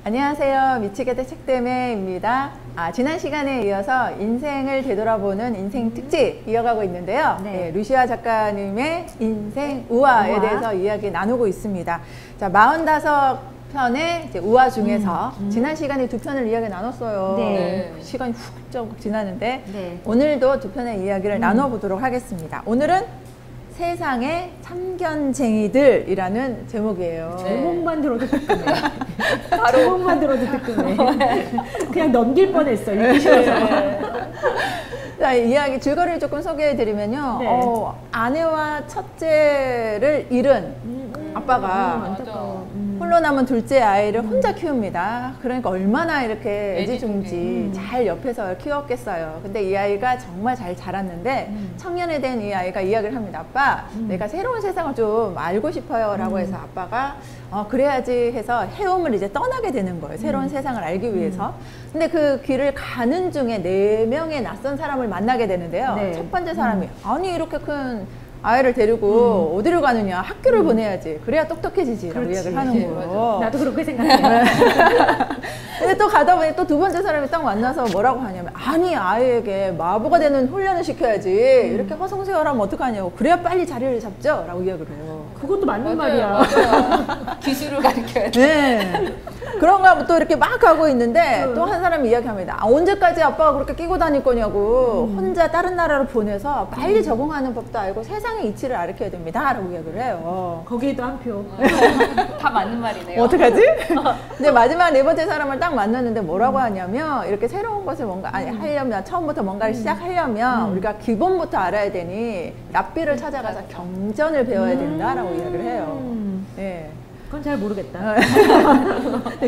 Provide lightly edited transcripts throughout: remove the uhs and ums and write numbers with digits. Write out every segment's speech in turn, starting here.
안녕하세요. 미치겠다 책대매입니다. 지난 시간에 이어서 인생을 되돌아보는 인생 특집 이어가고 있는데요. 네. 루시아 작가님의 인생 우화에 대해서 이야기 나누고 있습니다. 자, 45편의 이제 우화 중에서 지난 시간에 2편을 이야기 나눴어요. 네. 시간이 훅 지나는데 네. 오늘도 2편의 이야기를 나눠보도록 하겠습니다. 오늘은 세상의 참견쟁이들이라는 제목이에요. 제목만 들어도 뜨끔해. 제목만 들어도 뜨끔해. 그냥 넘길 뻔했어. 읽기 싫어서. 자, 이야기 줄거리를 조금 소개해드리면요. 네. 아내와 첫째를 잃은 아빠가 안타까워. 홀로 남은 둘째 아이를 혼자 키웁니다. 그러니까 얼마나 이렇게 애지중지 잘 옆에서 키웠겠어요. 근데 이 아이가 정말 잘 자랐는데 청년이 된 이 아이가 이야기를 합니다. 아빠, 내가 새로운 세상을 좀 알고 싶어요 라고 해서 아빠가 그래야지 해서 해움을 이제 떠나게 되는 거예요. 새로운 세상을 알기 위해서. 근데 그 길을 가는 중에 4명의 낯선 사람을 만나게 되는데요. 네. 첫 번째 사람이 아니 이렇게 큰 아이를 데리고 어디를 가느냐, 학교를 보내야지, 그래야 똑똑해지지 라고 그렇지. 이야기를 하는 거예요. 나도 그렇게 생각해. 근데 또 가다 보니 또 2번째 사람이 딱 만나서 뭐라고 하냐면 아니 아이에게 마부가 되는 훈련을 시켜야지 이렇게 허송세월하면 어떡하냐고, 그래야 빨리 자리를 잡죠 라고 이야기를 해요. 그것도 맞는 말이야. 맞아요. 기술을 가르쳐야 돼. 네. 그런가 하면 또 이렇게 막 하고 있는데 또 한 사람이 이야기합니다. 언제까지 아빠가 그렇게 끼고 다닐 거냐고, 혼자 다른 나라로 보내서 빨리 적응하는 법도 알고 세상의 이치를 가르쳐야 됩니다 라고 이야기를 해요. 거기에도 한 표. 다 맞는 말이네요. 어떡하지? 근데 마지막 4번째 사람을 딱 만났는데 뭐라고 하냐면, 이렇게 새로운 것을 뭔가 하려면, 처음부터 뭔가를 시작하려면 우리가 기본부터 알아야 되니 납비를 찾아가서 경전을 배워야 된다라고 이야기를 해요. 네. 그건 잘 모르겠다.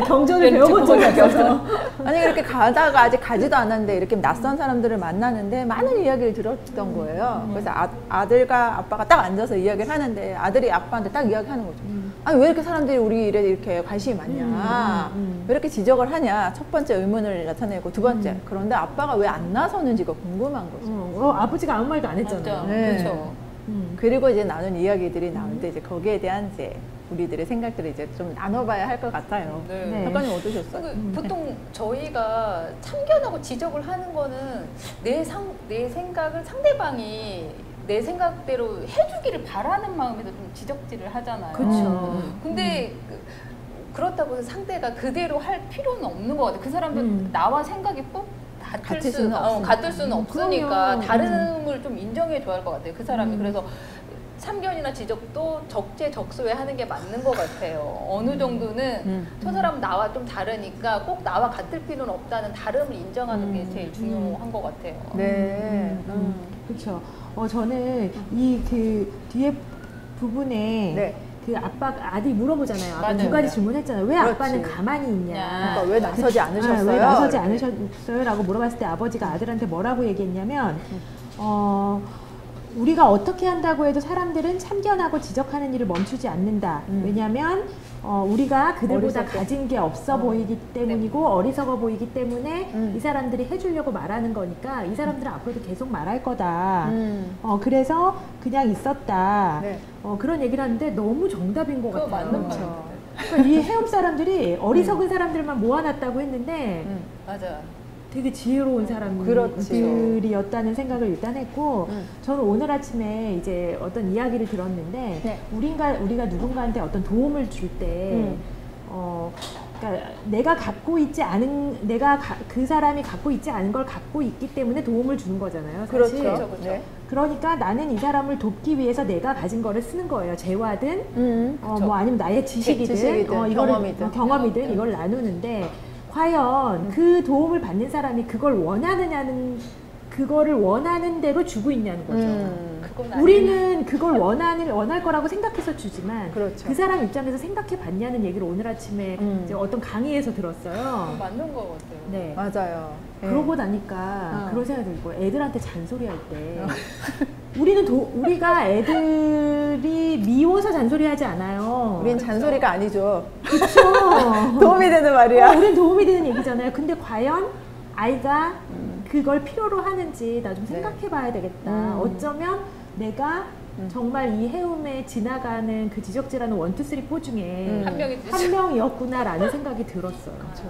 경전을 배워본 적이 없어서. 아니 이렇게 가다가 아직 가지도 않았는데 이렇게 낯선 사람들을 만나는데 많은 이야기를 들었던 거예요. 그래서 아들과 아빠가 딱 앉아서 이야기를 하는데 아들이 아빠한테 딱 이야기하는 거죠. 아니 왜 이렇게 사람들이 우리 일에 이렇게 관심이 많냐, 왜 이렇게 지적을 하냐, 첫 번째 의문을 나타내고, 두 번째 그런데 아빠가 왜 안 나서는지가 궁금한 거죠. 아버지가 아무 말도 안 했잖아. 네. 그렇죠. 그리고 이제 나눈 이야기들이 나올 때 이제 거기에 대한 이제 우리들의 생각들을 이제 좀 나눠봐야 할 것 같아요. 네. 네. 작가님 어떠셨어요? 보통 저희가 참견하고 지적을 하는 거는 내 생각을 상대방이 내 생각대로 해주기를 바라는 마음에서 좀 지적질을 하잖아요. 그렇죠. 근데 그렇다고 해서 상대가 그대로 할 필요는 없는 것 같아요. 그 사람도 나와 생각이 꼭 같을 수는 없으니까 그럼요. 다름을 좀 인정해 줘야 할 것 같아요. 그 사람이. 그래서 참견이나 지적도 적재적소에 하는 게 맞는 것 같아요. 어느 정도는 저 사람은 나와 좀 다르니까 꼭 나와 같을 필요는 없다는 다름을 인정하는 게 제일 중요한 것 같아요. 네. 그렇죠. 저는 이 그 뒤에 부분에 네. 그 아들이 물어보잖아요. 아까 맞아요. 2가지 질문했잖아요. 왜 그렇지. 아빠는 가만히 있냐? 그러니까 왜 나서지 않으셨어요? 왜 나서지 않으셨어요? 라고 물어봤을 때 아버지가 아들한테 뭐라고 얘기했냐면, 우리가 어떻게 한다고 해도 사람들은 참견하고 지적하는 일을 멈추지 않는다. 왜냐하면 우리가 그들보다 어리석게. 가진 게 없어 보이기 때문이고 어리석어 보이기 때문에 이 사람들이 해주려고 말하는 거니까 이 사람들은 앞으로도 계속 말할 거다. 그래서 그냥 있었다. 네. 그런 얘기를 하는데 너무 정답인 것 그거 같아요. 맞는 그렇죠. 말이에요. 그러니까 이 해엄 사람들이 어리석은 사람들만 모아놨다고 했는데 맞아요. 되게 지혜로운 사람들이었다는 생각을 일단 했고, 저는 오늘 아침에 이제 어떤 이야기를 들었는데, 네. 우리가 누군가한테 어떤 도움을 줄 때, 그러니까 내가 갖고 있지 않은, 그 사람이 갖고 있지 않은 걸 갖고 있기 때문에 도움을 주는 거잖아요. 사실. 그렇죠. 그렇죠. 그러니까 나는 이 사람을 돕기 위해서 내가 가진 거를 쓰는 거예요. 재화든, 뭐 아니면 나의 지식이든, 경험이든 이걸 나누는데, 과연 그 도움을 받는 사람이 그거를 원하는 대로 주고 있냐는 거죠. 우리는 그걸 원할 거라고 생각해서 주지만, 그렇죠. 그 사람 입장에서 생각해 봤냐는 얘기를 오늘 아침에 이제 어떤 강의에서 들었어요. 맞는 것 같아요. 네. 맞아요. 네. 그러고 나니까 그런 생각이 들고, 애들한테 잔소리할 때 우리가 애들이 미워서 잔소리하지 않아요. 우린 잔소리가 아니죠. 그렇죠. 도움이 되는 말이야. 우린 도움이 되는 얘기잖아요. 근데 과연 아이가 그걸 필요로 하는지 나 좀 생각해 봐야 되겠다. 어쩌면 내가 정말 이 해움에 지나가는 그 지적질하는 1, 2, 3, 4 중에 한 명이었구나라는 생각이 들었어요. 그렇죠.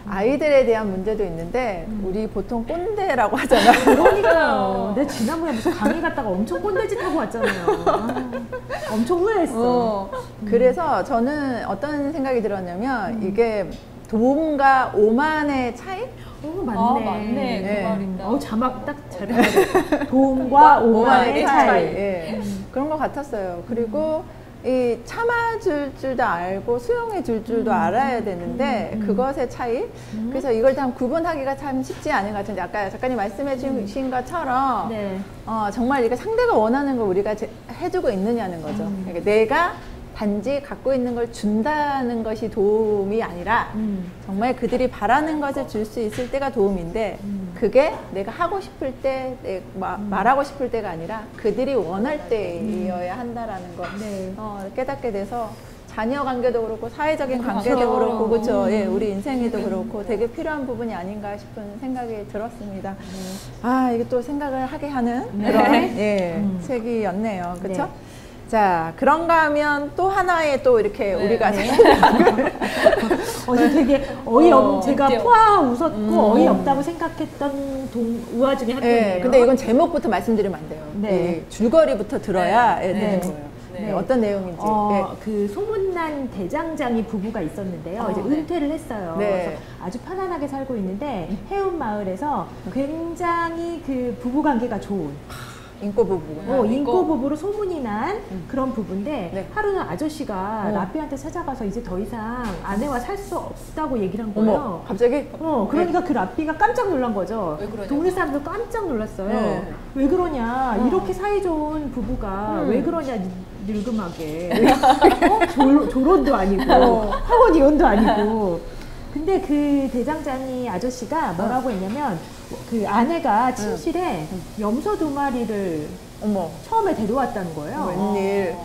아이들에 대한 문제도 있는데 우리 보통 꼰대라고 하잖아요. 그러니까요. 내가 지난번에 무슨 강의 갔다가 엄청 꼰대짓 하고 왔잖아요. 엄청 후회했어. 그래서 저는 어떤 생각이 들었냐면 이게 도움과 오만의 차이? 맞네. 맞네. 그 말인다. 자막 딱 잘 받았어요. 도움과 오만의 차이. 예. 그런 것 같았어요. 그리고 이 참아줄 줄도 알고 수용해 줄 줄도 알아야 되는데 그것의 차이? 그래서 이걸 다 구분하기가 참 쉽지 않은 것 같은데 아까 작가님 말씀해 주신 것처럼 정말 이게 상대가 원하는 걸 우리가 해주고 있느냐는 거죠. 그러니까 내가 단지 갖고 있는 걸 준다는 것이 도움이 아니라 정말 그들이 바라는 것을 줄 수 있을 때가 도움인데 그게 내가 하고 싶을 때 말하고 싶을 때가 아니라 그들이 원할 때이어야 한다라는 거 깨닫게 돼서 자녀 관계도 그렇고 사회적인 관계도 그렇고 그렇죠. 예, 우리 인생에도 그렇고 되게 필요한 부분이 아닌가 싶은 생각이 들었습니다. 이게 또 생각을 하게 하는 그런 책이었네요. 그렇죠? 자, 그런가 하면 또 하나의 또 이렇게 우리가 되게 제가 푸아 웃었고 어이없다고 생각했던 동화 중에 한 편이에요. 근데 이건 제목부터 말씀드리면 안 돼요. 줄거리부터 들어야 되는 거예요. 어떤 내용인지. 그 소문난 대장장이 부부가 있었는데요. 이제 은퇴를 했어요. 그래서 아주 편안하게 살고 있는데 해운 마을에서 굉장히 그 부부 관계가 좋은 인꼬 부부. 인꼬 부부로 소문이 난 그런 부부인데 하루는 아저씨가 라삐한테 찾아가서 이제 더 이상 아내와 살 수 없다고 얘기를 한 거예요. 갑자기? 그러니까 그 라삐가 깜짝 놀란 거죠. 동네 사람들 깜짝 놀랐어요. 왜 그러냐? 이렇게 사이 좋은 부부가 왜 그러냐? 늙음하게. 졸혼도 아니고 학원 이혼도 아니고. 근데 그 대장장이 아저씨가 뭐라고 했냐면 그 아내가 침실에 염소 2마리를 처음에 데려왔다는 거예요. 웬일.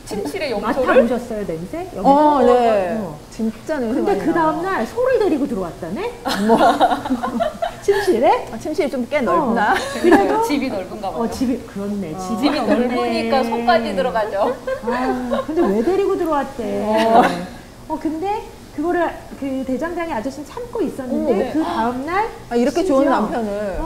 침실에 염소를? 맡아보셨어요, 냄새? 네. 진짜 냄새 근데 많이 그 다음날 소를 데리고 들어왔다네? 침실에? 침실이 좀 꽤 넓나? 그래도 집이 넓은가 봐요. 집이 그렇네. 집이 넓으니까 소까지 들어가죠. 근데 왜 데리고 들어왔대? 근데 그거를 그 대장장이 아저씨는 참고 있었는데 그 다음날 이렇게 좋은 남편을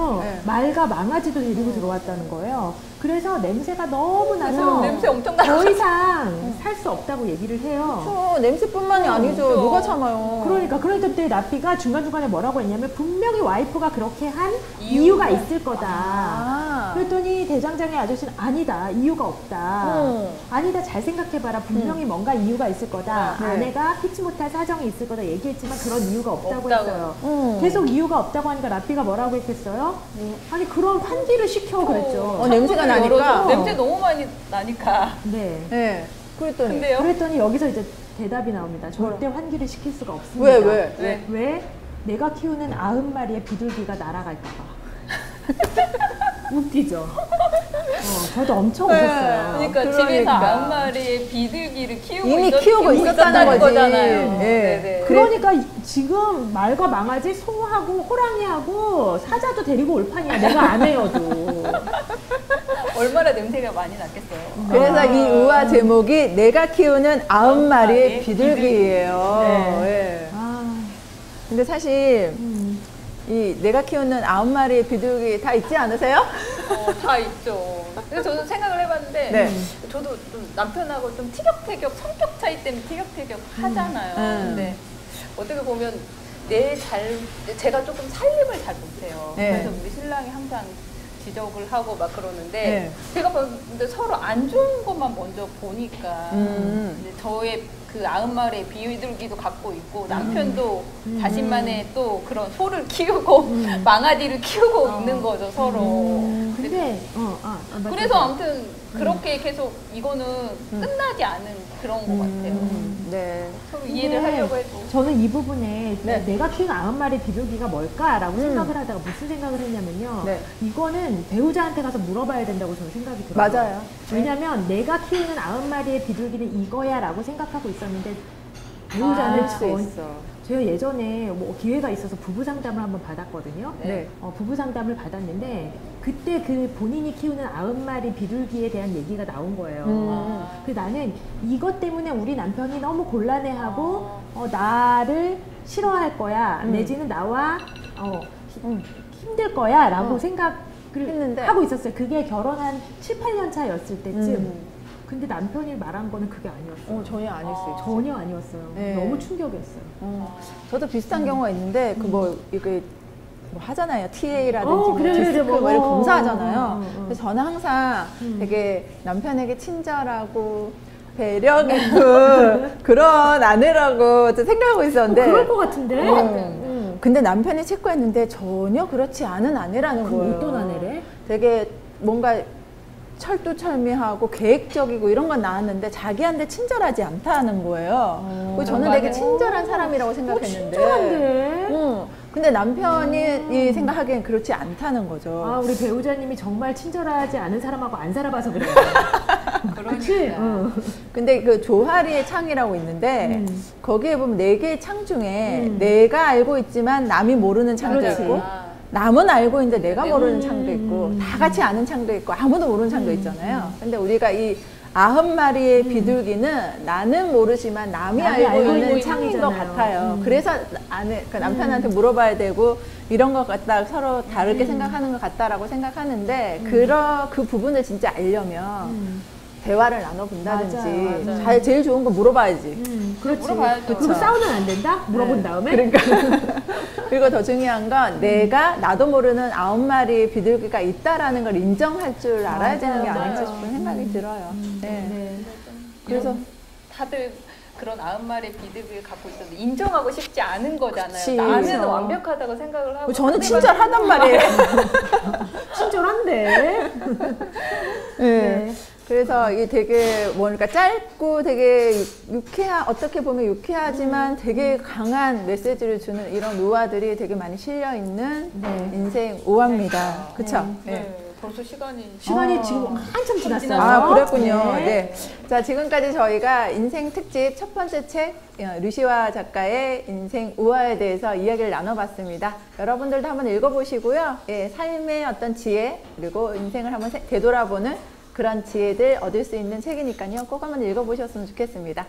말과 망아지도 데리고 들어왔다는 거예요. 그래서 냄새가 너무 나서 냄새 엄청 더 이상 살 수 없다고 얘기를 해요. 그렇죠. 냄새뿐만이 아니죠. 누가 참아요. 그러니까 그때 라삐가 중간중간에 뭐라고 했냐면 분명히 와이프가 그렇게 한 이유가 있을 거다. 그랬더니 대장장이 아저씨는 아니다. 이유가 없다. 아니다. 잘 생각해봐라. 분명히 뭔가 이유가 있을 거다. 아내가 피치 못할 사정이 있을 거다 얘기했지만 그런 이유가 없다고 했어요. 계속 이유가 없다고 하니까 라삐가 뭐라고 했겠어요? 아니 그런 환기를 시켜 그랬죠. 냄새가 나니까. 냄새 너무 많이 나니까. 네. 그랬더니 여기서 이제 대답이 나옵니다. 절대 환기를 시킬 수가 없습니다. 왜? 내가 키우는 90마리의 비둘기가 날아갈까 봐. 웃기죠? 저도 엄청 웃었어요. 그러니까 집에서 90마리의 비둘기를 이미 키우고 있었다는 거잖아요. 그러니까 지금 말과 망아지, 소하고 호랑이하고 사자도 데리고 올 판이야. 내가 안 해여도. 얼마나 냄새가 많이 났겠어요. 그래서 이 우화 제목이 내가 키우는 90마리의 비둘기예요. 근데 사실 이 내가 키우는 90마리의 비둘기 다 있지 않으세요? 다 있죠. 그래서 저도 생각을 해봤는데 저도 좀 남편하고 좀 티격태격 성격 차이 때문에 티격태격 하잖아요. 근데 어떻게 보면 제가 조금 살림을 잘 못해요. 그래서 우리 신랑이 항상 지적을 하고 막 그러는데 제가 봤는데 서로 안 좋은 것만 먼저 보니까 이제 저의 그 90마리의 비둘기도 갖고 있고 남편도 자신만의 또 그런 소를 키우고 망아지를 키우고 있는 거죠 서로. 근데 그래서 아무튼 그렇게 계속 이거는 끝나지 않은 그런 것 같아요. 서로 이해를 하려고 해도. 저는 이 부분에 내가 키우는 90마리 비둘기가 뭘까라고 생각을 하다가 무슨 생각을 했냐면요. 이거는 배우자한테 가서 물어봐야 된다고 저는 생각이 들어요. 맞아요. 왜냐면 내가 키우는 90마리의 비둘기는 이거야 라고 생각하고 있었는데 배우자는 제가 예전에 뭐 기회가 있어서 부부 상담을 한번 받았거든요. 네. 부부 상담을 받았는데 그때 그 본인이 키우는 90마리 비둘기에 대한 얘기가 나온 거예요. 그 나는 이것 때문에 우리 남편이 너무 곤란해하고 나를 싫어할 거야. 내지는 나와 힘들 거야 라고 생각을 했는데. 하고 있었어요. 그게 결혼한 7, 8년 차였을 때쯤. 근데 남편이 말한 거는 그게 아니었어요. 전혀 아니었어요. 전혀 아니었어요. 네. 너무 충격이었어요. 저도 비슷한 경우가 있는데 이게 뭐 하잖아요. TA라든지 그래, 디스크 뭐, 뭐 이렇게 검사하잖아요. 어. 그래서 저는 항상 되게 남편에게 친절하고 배려 깊고 그런 아내라고 생각하고 있었는데 그럴 것 같은데? 근데 남편이 체크했는데 전혀 그렇지 않은 아내라는 거예요. 어떤 아내래? 되게 뭔가 철두철미하고 계획적이고 이런 건 나왔는데 자기한테 친절하지 않다는 거예요. 저는 되게 친절한 사람이라고 생각했는데. 친절한데? 근데 남편이 생각하기엔 그렇지 않다는 거죠. 아, 우리 배우자님이 정말 친절하지 않은 사람하고 안 살아봐서 그래요. 그렇지? 근데 그 조하리의 창이라고 있는데 거기에 보면 4개의 창 중에 내가 알고 있지만 남이 모르는 창도 그렇지. 있고 남은 알고 있는데 내가 모르는 창도 있고 다 같이 아는 창도 있고 아무도 모르는 창도 있잖아요. 근데 우리가 이 90마리의 비둘기는 나는 모르지만 남이 알고 있는 창인 것 같아요. 그래서 그 남편한테 물어봐야 되고 이런 것 같다, 서로 다르게 생각하는 것 같다라고 생각하는데 그 부분을 진짜 알려면 대화를 나눠본다든지 맞아. 제일 좋은 거 물어봐야지. 그렇지. 물어봐야죠. 그리고 싸우면 안 된다? 물어본 다음에? 그러니까. 그리고 더 중요한 건 나도 모르는 9마리의 비둘기가 있다라는 걸 인정할 줄 알아야 되는 게 아닐까 싶은 생각이 들어요. 네. 그래서 다들 그런 90마리의 비둘기를 갖고 있었는데 인정하고 싶지 않은 거잖아요. 그치. 나는 그렇죠. 완벽하다고 생각을 하고 저는 친절하단 말이에요. 친절한데? 네. 그래서 이게 되게 뭔가 짧고 되게 어떻게 보면 유쾌하지만 되게 강한 메시지를 주는 이런 우화들이 되게 많이 실려 있는 인생 우화입니다. 그쵸? 네. 벌써 시간이 지금 한참 지났어요. 그랬군요. 네. 자, 지금까지 저희가 인생 특집 첫 번째 책 류시화 작가의 인생 우화에 대해서 이야기를 나눠봤습니다. 여러분들도 한번 읽어보시고요. 삶의 어떤 지혜 그리고 인생을 한번 되돌아보는 그런 지혜들 얻을 수 있는 책이니까요. 꼭 한번 읽어보셨으면 좋겠습니다.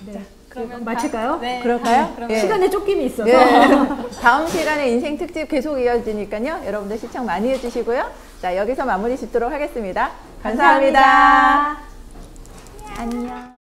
네. 그러면 마칠까요? 네. 그럴까요? 시간에 쫓김이 있어서. 다음 시간에 인생 특집 계속 이어지니까요. 여러분들 시청 많이 해주시고요. 자, 여기서 마무리 짓도록 하겠습니다. 감사합니다. 감사합니다. 안녕.